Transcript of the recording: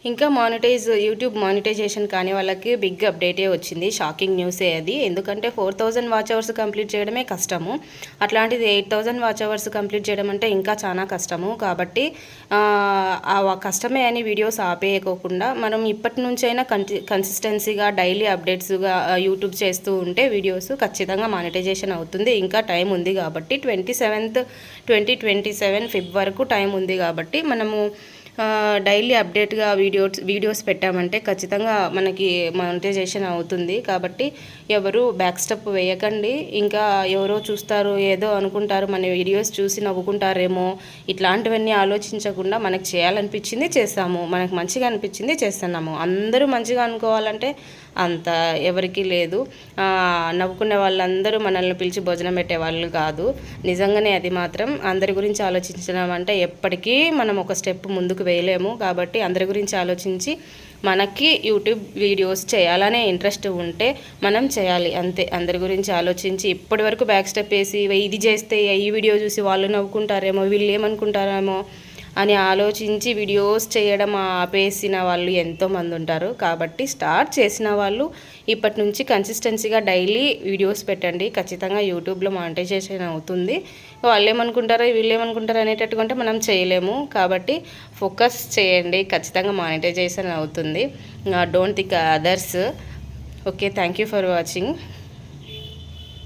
ఇంకా YouTube monetisation కానీ వాళ్ళకి బిగ్ అప్డేటే వచ్చింది. షాకింగ్ న్యూసే అది. ఎందుకంటే 4000 వాచ్ అవర్స్ కంప్లీట్ చేయడమే కష్టము. అట్లాంటిది 8000 వాచ్ అవర్స్ కంప్లీట్ చేయడం అంటే ఇంకా చాలా కష్టము. కాబట్టి ఆ కష్టమే అని వీడియోస్ ఆపేయకోకుండా మనం ఇప్పటి నుంచైనా కన్సిస్టెన్సీగా డైలీ అప్డేట్స్గా యూట్యూబ్ చేస్తూ ఉంటే వీడియోస్ ఖచ్చితంగా మానిటైజేషన్ అవుతుంది. ఇంకా టైం ఉంది కాబట్టి 27th 2027 ఫిబ్ వరకు టైం ఉంది కాబట్టి మనము డైలీ అప్డేట్గా వీడియోస్ పెట్టామంటే ఖచ్చితంగా మనకి మానిటైజేషన్ అవుతుంది. కాబట్టి ఎవరు బ్యాక్ స్టెప్ వేయకండి. ఇంకా ఎవరో చూస్తారు, ఏదో అనుకుంటారు, మన వీడియోస్ చూసి నవ్వుకుంటారేమో, ఇట్లాంటివన్నీ ఆలోచించకుండా మనకు చేయాలనిపించింది చేస్తాము, మనకు మంచిగా అనిపించింది చేస్తున్నాము. అందరూ మంచిగా అనుకోవాలంటే అంత ఎవరికి లేదు. నవ్వుకునే వాళ్ళందరూ మనల్ని పిలిచి భోజనం పెట్టే వాళ్ళు కాదు. నిజంగానే అది మాత్రం అందరి గురించి ఆలోచించడం అంటే ఎప్పటికీ మనం ఒక స్టెప్ ముందుకు వేయలేము. కాబట్టి అందరి గురించి ఆలోచించి మనకి యూట్యూబ్ వీడియోస్ చేయాలనే ఇంట్రెస్ట్ ఉంటే మనం చేయాలి అంతే. అందరి గురించి ఆలోచించి ఇప్పటి వరకు బ్యాక్ స్టెప్ వేసి ఇది చేస్తే ఈ వీడియో చూసి వాళ్ళు నవ్వుకుంటారేమో, వీళ్ళు ఏమనుకుంటారేమో అని ఆలోచించి వీడియోస్ చేయడం ఆపేసిన వాళ్ళు ఎంతోమంది ఉంటారు. కాబట్టి స్టార్ట్ చేసిన వాళ్ళు ఇప్పటి నుంచి కన్సిస్టెన్సీగా డైలీ వీడియోస్ పెట్టండి. ఖచ్చితంగా యూట్యూబ్లో మానిటైజేషన్ అవుతుంది. వాళ్ళు ఏమనుకుంటారో వీళ్ళు ఏమనుకుంటారో అనేటట్టుగా ఉంటే మనం చేయలేము. కాబట్టి ఫోకస్ చేయండి, ఖచ్చితంగా మానిటైజేషన్ అవుతుంది. Don't think others. Okay, thank you for watching.